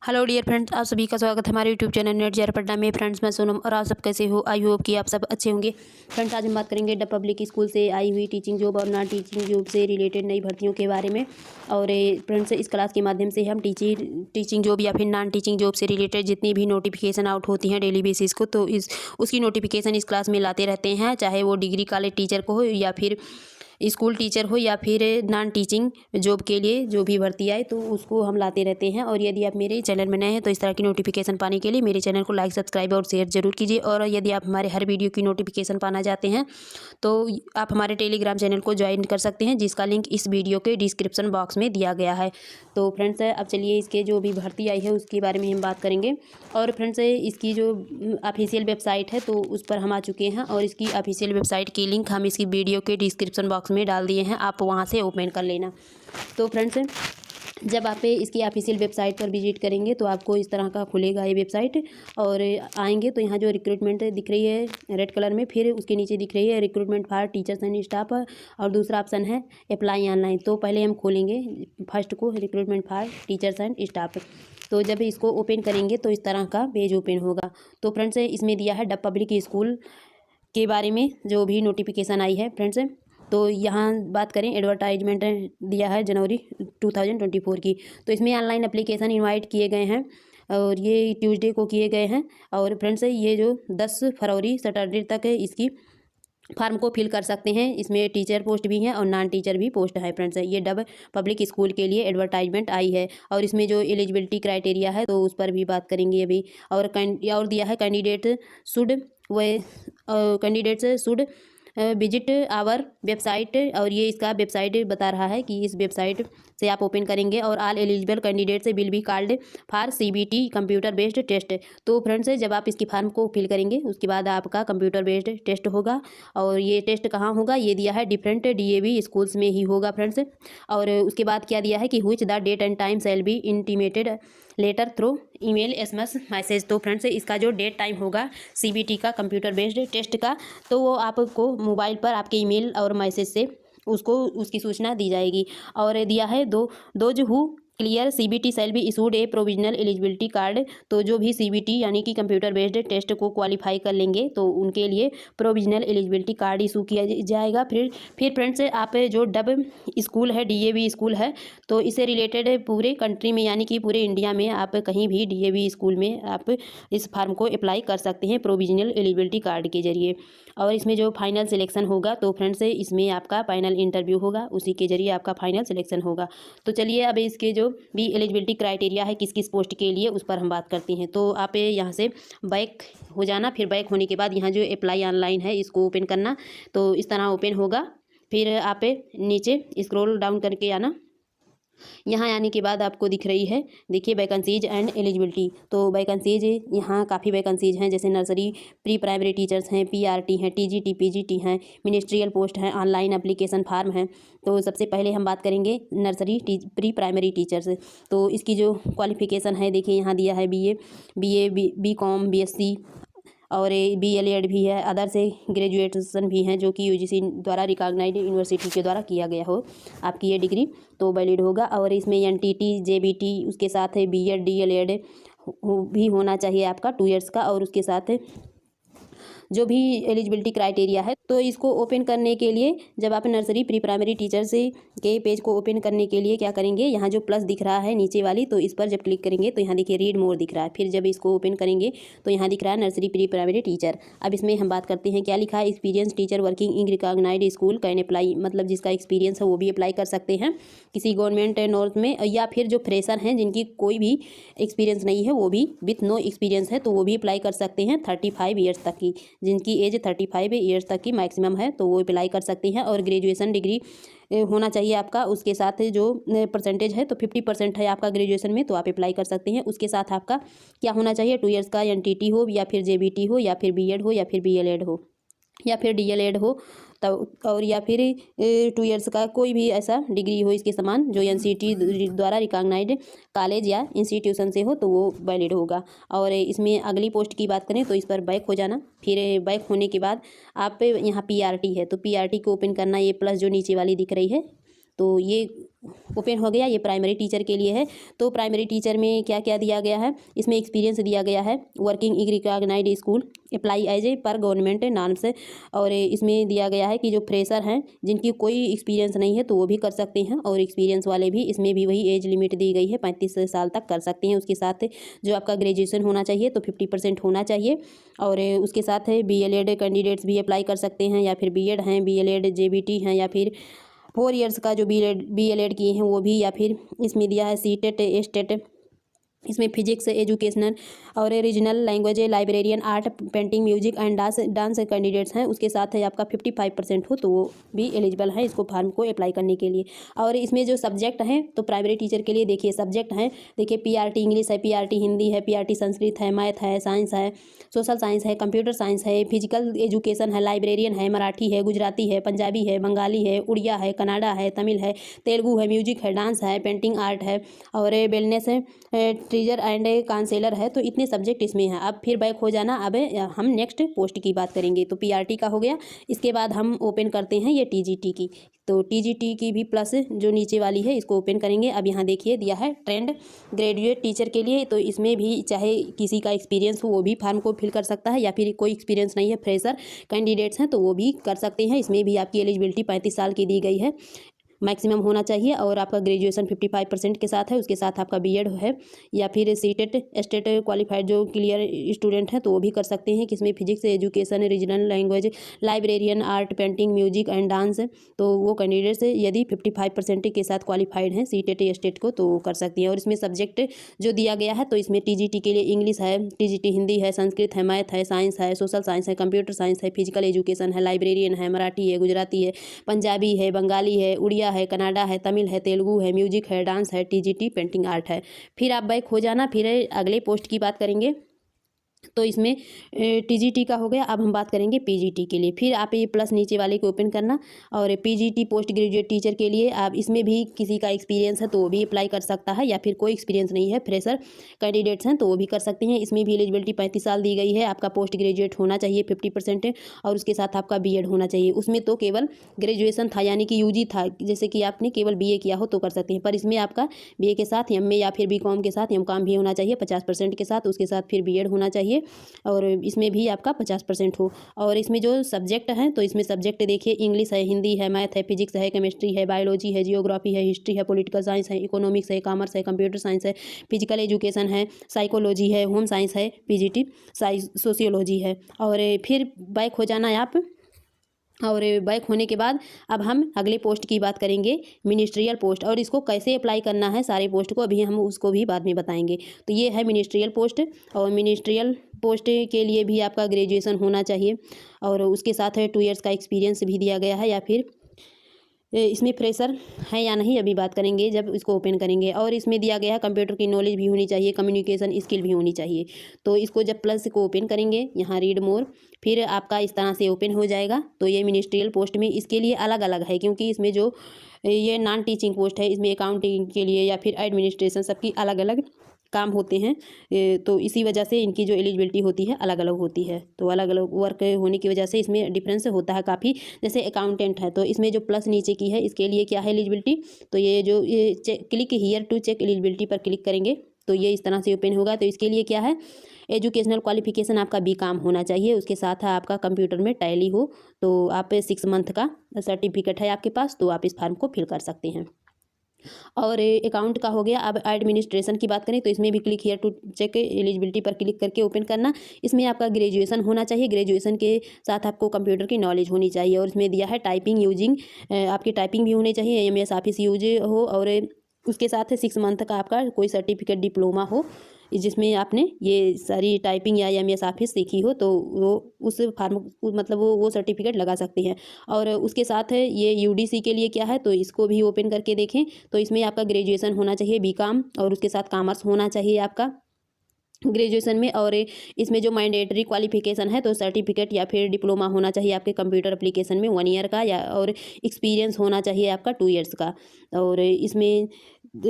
Hello dear friends, आप सभी का स्वागत है हमारे यूट्यूब चैनल नेट जर पटना में। फ्रेंड्स, मैं सोनम और आप सब कैसे हो? आई होप कि आप सब अच्छे होंगे। फ्रेंड्स, आज हम बात करेंगे द पब्लिक स्कूल से आई हुई टीचिंग जॉब और नॉन टीचिंग जॉब से रिलेटेड नई भर्तियों के बारे में। और फ्रेंड्स, इस क्लास के माध्यम से हम टीचिंग जॉब या फिर नॉन टीचिंग जॉब से रिलेटेड जितनी भी नोटिफिकेशन आउट होती हैं डेली बेसिस को, तो उसकी नोटिफिकेशन इस क्लास में लाते रहते हैं। चाहे वो डिग्री कॉलेज टीचर को हो या फिर स्कूल टीचर हो या फिर नॉन टीचिंग जॉब के लिए जो भी भर्ती आए तो उसको हम लाते रहते हैं। और यदि आप मेरे चैनल में नए हैं तो इस तरह की नोटिफिकेशन पाने के लिए मेरे चैनल को लाइक, सब्सक्राइब और शेयर जरूर कीजिए। और यदि आप हमारे हर वीडियो की नोटिफिकेशन पाना चाहते हैं तो आप हमारे टेलीग्राम चैनल को ज्वाइन कर सकते हैं, जिसका लिंक इस वीडियो के डिस्क्रिप्शन बॉक्स में दिया गया है। तो फ्रेंड्स, अब चलिए इसके जो भी भर्ती आई है उसके बारे में हम बात करेंगे। और फ्रेंड्स, इसकी जो ऑफिशियल वेबसाइट है तो उस पर हम आ चुके हैं और इसकी ऑफिशियल वेबसाइट की लिंक हम इसकी वीडियो के डिस्क्रिप्शन बॉक्स में डाल दिए हैं, आप वहां से ओपन कर लेना। तो फ्रेंड्स, जब आप इसकी ऑफिशियल वेबसाइट पर विजिट करेंगे तो आपको इस तरह का खुलेगा ये वेबसाइट। और आएंगे तो यहाँ जो रिक्रूटमेंट दिख रही है रेड कलर में, फिर उसके नीचे दिख रही है recruitment for teachers and staff, और दूसरा ऑप्शन है अप्लाई ऑनलाइन। तो पहले हम खोलेंगे फर्स्ट को, recruitment for teachers and staff. तो जब इसको ओपन करेंगे तो इस तरह का पेज ओपन होगा। तो फ्रेंड्स, इसमें दिया है द पब्लिक स्कूल के बारे में जो भी नोटिफिकेशन आई है। फ्रेंड्स, तो यहाँ बात करें, एडवर्टाइजमेंट दिया है जनवरी 2024 की। तो इसमें ऑनलाइन एप्लीकेशन इनवाइट किए गए हैं और ये ट्यूसडे को किए गए हैं। और फ्रेंड्स, ये जो 10 फरवरी सैटरडे तक है इसकी फार्म को फिल कर सकते हैं। इसमें टीचर पोस्ट भी हैं और नॉन टीचर भी पोस्ट है। फ्रेंड्स, ये डब पब्लिक स्कूल के लिए एडवर्टाइजमेंट आई है। और इसमें जो एलिजिबिलिटी क्राइटेरिया है तो उस पर भी बात करेंगे अभी। और दिया है candidates should visit our website. और ये इसका वेबसाइट बता रहा है कि इस वेबसाइट से आप ओपन करेंगे और all eligible candidates will be called for CBT computer based test. तो फ्रेंड्स, जब आप इसकी फॉर्म को फिल करेंगे उसके बाद आपका कंप्यूटर बेस्ड टेस्ट होगा। और ये टेस्ट कहाँ होगा, ये दिया है डिफरेंट DAV स्कूल्स में ही होगा फ्रेंड्स। और उसके बाद क्या दिया है कि which the date and time shall be intimated letter through email, SMS message. तो फ्रेंड्स, इसका जो डेट टाइम होगा CBT का कंप्यूटर बेस्ड टेस्ट का, तो वो आपको मोबाइल पर आपके ईमेल और मैसेज से उसकी सूचना दी जाएगी। और दिया है those who clear CBT shall be issued A provisional eligibility card. तो जो भी CBT यानी कि कंप्यूटर बेस्ड टेस्ट को क्वालिफाई कर लेंगे तो उनके लिए प्रोविजनल एलिजिबिलिटी कार्ड इशू किया जाएगा। फिर फ्रेंड्स, आप जो डब स्कूल है, DAV स्कूल है, तो इससे रिलेटेड पूरे कंट्री में यानी कि पूरे इंडिया में आप कहीं भी DAV स्कूल में आप इस फार्म को अप्लाई कर सकते हैं प्रोविजनल एलिजिबिलिटी कार्ड के जरिए। और इसमें जो फाइनल सिलेक्शन होगा तो फ्रेंड्स, इसमें आपका फाइनल इंटरव्यू होगा, उसी के जरिए आपका फाइनल सिलेक्शन होगा। तो चलिए अब इसके जो भी एलिजिबिलिटी क्राइटेरिया है किस किस पोस्ट के लिए उस पर हम बात करते हैं। तो आप यहाँ से बैक हो जाना, फिर बैक होने के बाद यहाँ जो अप्लाई ऑनलाइन है इसको ओपन करना। तो इस तरह ओपन होगा। फिर आप नीचे स्क्रॉल डाउन करके आना। यहाँ आने के बाद आपको दिख रही है, देखिए वैकेंसीज एंड एलिजिबिलिटी। तो वैकेंसीज यहाँ काफ़ी वैकेंसीज हैं, जैसे नर्सरी प्री प्राइमरी टीचर्स हैं, PRT हैं, TGT PGT हैं, मिनिस्ट्रियल पोस्ट हैं, ऑनलाइन एप्लीकेशन फार्म हैं। तो सबसे पहले हम बात करेंगे नर्सरी प्री प्राइमरी टीचर्स। तो इसकी जो क्वालिफिकेशन है देखिए यहाँ दिया है BA BCom BSc और BLED भी है, अदर से ग्रेजुएशन भी हैं जो कि UGC द्वारा रिकॉग्नाइज्ड यूनिवर्सिटी के द्वारा किया गया हो, आपकी ये डिग्री तो वैलिड होगा। और इसमें NTT JBT उसके साथ है B.Ed DLED भी होना चाहिए आपका 2 ईयर्स का। और उसके साथ जो भी एलिजिबिलिटी क्राइटेरिया है, तो इसको ओपन करने के लिए जब आप नर्सरी प्री प्राइमरी टीचर्स के पेज को ओपन करने के लिए क्या करेंगे, यहाँ जो प्लस दिख रहा है नीचे वाली, तो इस पर जब क्लिक करेंगे तो यहाँ देखिए रीड मोर दिख रहा है। फिर जब इसको ओपन करेंगे तो यहाँ दिख रहा है नर्सरी प्री प्राइमरी टीचर। अब इसमें हम बात करते हैं क्या लिखा है, experience teacher working in recognised school can apply. मतलब जिसका एक्सपीरियंस है वो भी अप्लाई कर सकते हैं किसी गवर्नमेंट नॉर्थ में, या फिर जो फ्रेशर हैं जिनकी कोई भी एक्सपीरियंस नहीं है वो भी विथ नो एक्सपीरियंस है तो वो भी अप्लाई कर सकते हैं 35 ईयर्स तक की, जिनकी एज 35 ईयर्स तक की मैक्सिमम है तो वो अप्लाई कर सकती हैं। और ग्रेजुएशन डिग्री होना चाहिए आपका, उसके साथ जो परसेंटेज है तो 50% है आपका ग्रेजुएशन में तो आप अप्लाई कर सकते हैं। उसके साथ आपका क्या होना चाहिए, 2 ईयर्स का NTT हो या फिर JBT हो या फिर B.Ed हो या फिर BLED हो या फिर DLED हो, तब और या फिर 2 ईयर्स का कोई भी ऐसा डिग्री हो इसके समान जो NCT द्वारा रिकॉग्नाइज्ड कॉलेज या इंस्टीट्यूशन से हो तो वो वैलिड होगा। और इसमें अगली पोस्ट की बात करें तो इस पर बैक हो जाना। फिर बैक होने के बाद आप यहाँ PRT है तो PRT को ओपन करना, ये प्लस जो नीचे वाली दिख रही है तो ये ओपन हो गया। ये प्राइमरी टीचर के लिए है। तो प्राइमरी टीचर में क्या क्या दिया गया है, इसमें एक्सपीरियंस दिया गया है, working in recognised school, apply as a per government norms. और इसमें दिया गया है कि जो फ्रेशर हैं जिनकी कोई एक्सपीरियंस नहीं है तो वो भी कर सकते हैं, और एक्सपीरियंस वाले भी, इसमें भी वही एज लिमिट दी गई है 35 साल तक कर सकते हैं। उसके साथ जो आपका ग्रेजुएशन होना चाहिए तो 50% होना चाहिए। और उसके साथ BLED कैंडिडेट्स भी अप्लाई कर सकते हैं, या फिर BEd हैं, BLED JBT हैं, या फिर 4 ईयर्स का जो BLED किए हैं वो भी, या फिर इसमें दिया है CTET स्टेट, इसमें फिजिक्स, एजुकेशनल और regional language, librarian, art, painting, music and dance candidates हैं। उसके साथ है आपका 55% हो तो वो भी एलिजिबल है इसको फॉर्म को अप्लाई करने के लिए। और इसमें जो सब्जेक्ट हैं तो प्राइमरी टीचर के लिए देखिए सब्जेक्ट हैं, देखिए PRT इंग्लिश है, PRT हिंदी है, PRT संस्कृत है, मैथ है, साइंस है, सोशल साइंस है, कंप्यूटर साइंस है, फिजिकल एजुकेशन है, लाइब्रेरियन है, मराठी है, गुजराती है, पंजाबी है, बंगाली है, उड़िया है, कन्नड़ा है, तमिल है, तेलुगु है, म्यूजिक है, डांस है, पेंटिंग आर्ट है, और वेलनेस है, टीचर एंड काउंसलर है। तो इतने सब्जेक्ट इसमें हैं। अब फिर बैक हो जाना, अब हम नेक्स्ट पोस्ट की बात करेंगे। तो PRT का हो गया। इसके बाद हम ओपन करते हैं ये TGT की। तो TGT की भी प्लस जो नीचे वाली है इसको ओपन करेंगे। अब यहाँ देखिए दिया है ट्रेंड ग्रेजुएट टीचर के लिए, तो इसमें भी चाहे किसी का एक्सपीरियंस हो वो भी फॉर्म को फिल कर सकता है, या फिर कोई एक्सपीरियंस नहीं है, फ्रेशर कैंडिडेट्स हैं तो वो भी कर सकते हैं। इसमें भी आपकी एलिजिबिलिटी 35 साल की दी गई है, मैक्सिमम होना चाहिए, और आपका ग्रेजुएशन 55% के साथ है। उसके साथ आपका BEd है, या फिर CTET स्टेट क्वालिफाइड जो क्लियर स्टूडेंट हैं तो वो भी कर सकते हैं, किसमें physics, education, regional language, librarian, art, painting, music and dance. तो वो कैंडिडेट्स यदि 55% के साथ क्वालिफाइड हैं CTET स्टेट को तो कर सकती हैं। और इसमें सब्जेक्ट जो दिया गया है तो इसमें TGT के लिए इंग्लिश है, TGT हिंदी है, संस्कृत है, मैथ है, साइंस है, सोशल साइंस है, कंप्यूटर साइंस है, फिजिकल एजुकेशन है, लाइब्रेरियन है, मराठी है, गुजराती है, पंजाबी है, बंगाली है, उड़िया है, कन्नड़ा है, तमिल है, तेलुगु है, म्यूजिक है, डांस है, TGT पेंटिंग आर्ट है। फिर आप बैक हो जाना, फिर अगले पोस्ट की बात करेंगे। तो इसमें TGT का हो गया। अब हम बात करेंगे PGT के लिए। फिर आप ये प्लस नीचे वाले को ओपन करना, और PGT पोस्ट ग्रेजुएट टीचर के लिए आप इसमें भी किसी का एक्सपीरियंस है तो वो भी अप्लाई कर सकता है, या फिर कोई एक्सपीरियंस नहीं है, फ्रेशर कैंडिडेट्स हैं तो वो भी कर सकते हैं। इसमें भी एलिजिबिलिटी 35 साल दी गई है। आपका पोस्ट ग्रेजुएट होना चाहिए 50%, और उसके साथ आपका BEd होना चाहिए। उसमें तो केवल ग्रेजुएशन था, यानी कि UG था, जैसे कि आपने केवल BA किया हो तो कर सकते हैं, पर इसमें आपका BA के साथ MA या फिर BCom के साथ MCom भी होना चाहिए 50% के साथ, उसके साथ फिर BEd होना चाहिए, और इसमें भी आपका 50% हो। और इसमें जो सब्जेक्ट हैं तो इसमें सब्जेक्ट देखिए इंग्लिश है, हिंदी है, मैथ है, फिजिक्स है, केमिस्ट्री है, बायोलॉजी है, जियोग्राफी है, हिस्ट्री है, पॉलिटिकल साइंस है, इकोनॉमिक्स है, कॉमर्स है, कंप्यूटर साइंस है, फिजिकल एजुकेशन है, साइकोलॉजी है, होम साइंस है, PGT सोशियोलॉजी है। और फिर बैक हो जाना है आप, और बैक होने के बाद अब हम अगले पोस्ट की बात करेंगे, मिनिस्ट्रियल पोस्ट। और इसको कैसे अप्लाई करना है सारे पोस्ट को, अभी हम उसको भी बाद में बताएंगे। तो ये है मिनिस्ट्रियल पोस्ट, और मिनिस्ट्रियल पोस्ट के लिए भी आपका ग्रेजुएशन होना चाहिए, और उसके साथ 2 ईयर्स का एक्सपीरियंस भी दिया गया है, या फिर इसमें फ्रेशर है या नहीं अभी बात करेंगे जब इसको ओपन करेंगे। और इसमें दिया गया है कंप्यूटर की नॉलेज भी होनी चाहिए, कम्युनिकेशन स्किल भी होनी चाहिए। तो इसको जब प्लस को ओपन करेंगे, यहाँ रीड मोर, फिर आपका इस तरह से ओपन हो जाएगा। तो ये मिनिस्ट्रियल पोस्ट में इसके लिए अलग अलग है, क्योंकि इसमें जो ये नॉन टीचिंग पोस्ट है, इसमें अकाउंटिंग के लिए या फिर एडमिनिस्ट्रेशन सबकी अलग अलग काम होते हैं। तो इसी वजह से इनकी जो एलिजिबिलिटी होती है अलग अलग होती है। तो अलग अलग वर्क होने की वजह से इसमें डिफरेंस होता है काफ़ी। जैसे अकाउंटेंट है तो इसमें जो प्लस नीचे की है इसके लिए क्या है एलिजिबिलिटी, तो ये जो ये click here to check eligibility पर क्लिक करेंगे तो ये इस तरह से ओपन होगा। तो इसके लिए क्या है, एजुकेशनल क्वालिफिकेशन आपका BCom होना चाहिए, उसके साथ आपका कंप्यूटर में टैली हो, तो आप 6 मंथ का सर्टिफिकेट है आपके पास, तो आप इस फॉर्म को फिल कर सकते हैं। और अकाउंट का हो गया। अब एडमिनिस्ट्रेशन की बात करें तो इसमें भी click here to check eligibility पर क्लिक करके ओपन करना। इसमें आपका ग्रेजुएशन होना चाहिए, ग्रेजुएशन के साथ आपको कंप्यूटर की नॉलेज होनी चाहिए। और इसमें दिया है टाइपिंग यूजिंग, आपकी टाइपिंग भी होनी चाहिए, MS ऑफिस यूज हो, और उसके साथ 6 मंथ का आपका कोई सर्टिफिकेट डिप्लोमा हो जिसमें आपने ये सारी टाइपिंग या MS ऑफिस सीखी हो, तो वो उस फार्म मतलब वो सर्टिफिकेट लगा सकते हैं। और उसके साथ ये UDC के लिए क्या है, तो इसको भी ओपन करके देखें। तो इसमें आपका ग्रेजुएशन होना चाहिए BCom, और उसके साथ कॉमर्स होना चाहिए आपका ग्रेजुएशन में। और इसमें जो मैंडेटरी क्वालिफिकेशन है तो सर्टिफिकेट या फिर डिप्लोमा होना चाहिए आपके कंप्यूटर एप्लीकेशन में 1 ईयर का, या और एक्सपीरियंस होना चाहिए आपका 2 ईयर्स का। और इसमें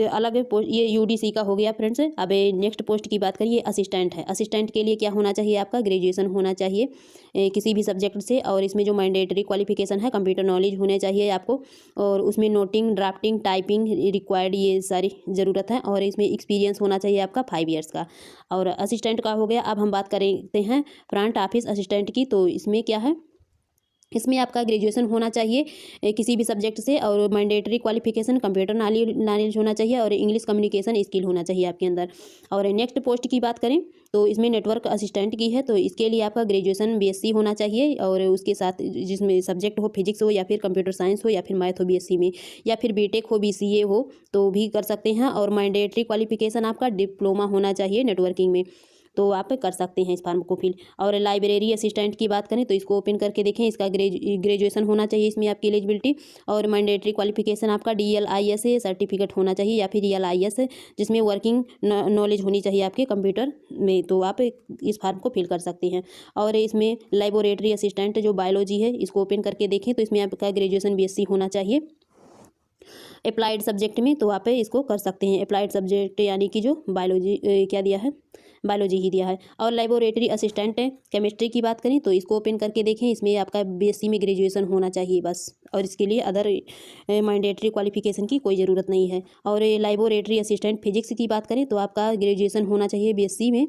अलग पोस्ट, ये यूडीसी का हो गया फ्रेंड्स। अब नेक्स्ट पोस्ट की बात करिए, असिस्टेंट है। असिस्टेंट के लिए क्या होना चाहिए, आपका ग्रेजुएशन होना चाहिए किसी भी सब्जेक्ट से, और इसमें जो मैंडेटरी क्वालिफिकेशन है कंप्यूटर नॉलेज होने चाहिए आपको, और उसमें नोटिंग, ड्राफ्टिंग, टाइपिंग रिक्वायर्ड, ये सारी ज़रूरत है, और इसमें एक्सपीरियंस होना चाहिए आपका 5 ईयर्स का। और असिस्टेंट का हो गया। अब हम बात करते हैं फ्रंट ऑफिस असिस्टेंट की। तो इसमें क्या है, इसमें आपका ग्रेजुएशन होना चाहिए किसी भी सब्जेक्ट से, और मैंडेटरी क्वालिफिकेशन कंप्यूटर नॉलेज होना चाहिए, और इंग्लिश कम्युनिकेशन स्किल होना चाहिए आपके अंदर। और नेक्स्ट पोस्ट की बात करें तो इसमें नेटवर्क असिस्टेंट की है। तो इसके लिए आपका ग्रेजुएशन बीएससी होना चाहिए, और उसके साथ जिसमें सब्जेक्ट हो फिजिक्स हो, या फिर कंप्यूटर साइंस हो, या फिर मैथ हो बीएससी में, या फिर बीटेक हो, बीसीए हो तो भी कर सकते हैं। और मैंडेटरी क्वालिफिकेशन आपका डिप्लोमा होना चाहिए नेटवर्किंग में, तो आप कर सकते हैं इस फॉर्म को फिल। और लाइब्रेरी असिस्टेंट की बात करें तो इसको ओपन करके देखें, इसका ग्रेजुएशन होना चाहिए इसमें आपकी एलिजिबिलिटी, और मैंडेटरी क्वालिफिकेशन आपका DLIS सर्टिफिकेट होना चाहिए, या फिर ELIS जिसमें वर्किंग नॉलेज होनी चाहिए आपके कंप्यूटर में, तो आप इस फॉर्म को फिल कर सकते हैं। और इसमें लेबोरेटरी असिस्टेंट जो बायोलॉजी है, इसको ओपन करके देखें तो इसमें आपका ग्रेजुएशन BSc होना चाहिए अप्लाइड सब्जेक्ट में, तो आप इसको कर सकते हैं। अप्लाइड सब्जेक्ट यानी कि जो बायोलॉजी क्या दिया है, बायोलॉजी ही दिया है। और लेबोरेटरी असिस्टेंट केमिस्ट्री की बात करें तो इसको ओपन करके देखें, इसमें आपका BSc में ग्रेजुएशन होना चाहिए बस, और इसके लिए अदर मैंडेटरी क्वालिफिकेशन की कोई ज़रूरत नहीं है। और लेबोरेटरी असिस्टेंट फिजिक्स की बात करें तो आपका ग्रेजुएशन होना चाहिए BSc में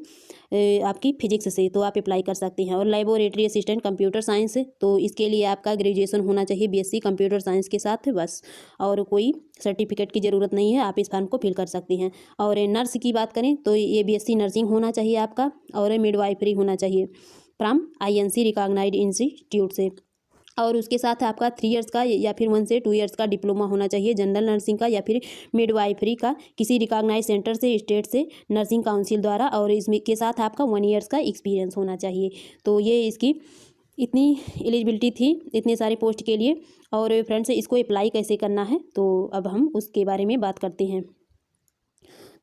आपकी फिजिक्स से, तो आप अप्लाई कर सकते हैं। और लेबोरेटरी असिस्टेंट कंप्यूटर साइंस, तो इसके लिए आपका ग्रेजुएशन होना चाहिए BSc कंप्यूटर साइंस के साथ बस, और कोई सर्टिफिकेट की ज़रूरत नहीं है, आप इस फॉर्म को फिल कर सकते हैं। और नर्स की बात करें तो ये BSc नर्सिंग होना चाहिए आपका, और मिडवाइफरी होना चाहिए फ्रॉम INC रिकॉग्नाइज्ड इंस्टीट्यूट से, और उसके साथ आपका 3 इयर्स का या फिर 1 से 2 इयर्स का डिप्लोमा होना चाहिए जनरल नर्सिंग का, या फिर मिडवाइफरी का किसी रिकॉग्नाइज सेंटर से, स्टेट से, नर्सिंग काउंसिल द्वारा, और इसमें के साथ आपका 1 इयर्स का एक्सपीरियंस होना चाहिए। तो ये इसकी इतनी एलिजिबिलिटी थी इतने सारे पोस्ट के लिए। और फ्रेंड्स इसको अप्लाई कैसे करना है तो अब हम उसके बारे में बात करते हैं।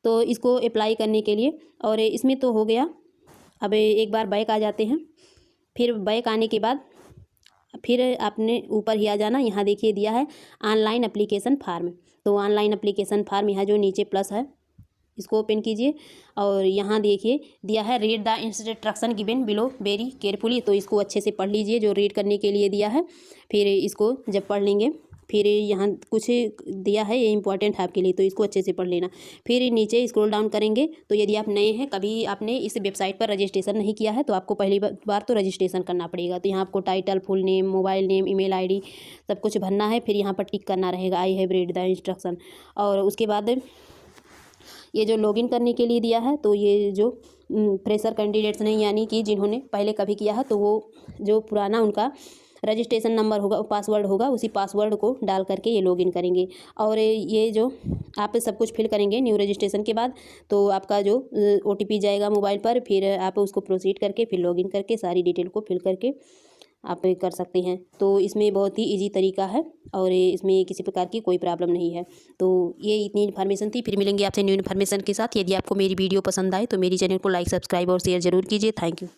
तो इसको अप्लाई करने के लिए, और इसमें तो हो गया, अब एक बार बैक आ जाते हैं। फिर बैक आने के बाद फिर आपने ऊपर ही आ जाना, यहाँ देखिए दिया है ऑनलाइन एप्लीकेशन फार्म। तो ऑनलाइन एप्लीकेशन फार्म यहाँ जो नीचे प्लस है इसको ओपन कीजिए, और यहाँ देखिए दिया है read the instruction given below very carefully, तो इसको अच्छे से पढ़ लीजिए जो रीड करने के लिए दिया है। फिर इसको जब पढ़ लेंगे फिर यहाँ कुछ दिया है ये इंपॉर्टेंट है आपके लिए, तो इसको अच्छे से पढ़ लेना। फिर नीचे स्क्रॉल डाउन करेंगे तो यदि आप नए हैं, कभी आपने इस वेबसाइट पर रजिस्ट्रेशन नहीं किया है तो आपको पहली बार तो रजिस्ट्रेशन करना पड़ेगा। तो यहाँ आपको title, full name, mobile name, email ID सब कुछ भरना है। फिर यहाँ पर टिक करना रहेगा I have read the instruction. और उसके बाद ये जो लॉगिन करने के लिए दिया है, तो ये जो फ्रेशर कैंडिडेट्स नहीं, यानी कि जिन्होंने पहले कभी किया है, तो वो जो पुराना उनका रजिस्ट्रेशन नंबर होगा, पासवर्ड होगा, उसी पासवर्ड को डाल करके ये लॉगिन करेंगे। और ये जो आप सब कुछ फिल करेंगे न्यू रजिस्ट्रेशन के बाद, तो आपका जो OTP जाएगा मोबाइल पर, फिर आप उसको प्रोसीड करके फिर लॉगिन करके सारी डिटेल को फिल करके आप कर सकते हैं। तो इसमें बहुत ही इजी तरीका है, और इसमें किसी प्रकार की कोई प्रॉब्लम नहीं है। तो ये इतनी इन्फॉर्मेशन थी। फिर मिलेंगे आपसे न्यू इन्फॉर्मेशन के साथ। यदि आपको मेरी वीडियो पसंद आए तो मेरी चैनल को लाइक, सब्सक्राइब और शेयर जरूर कीजिए। Thank you.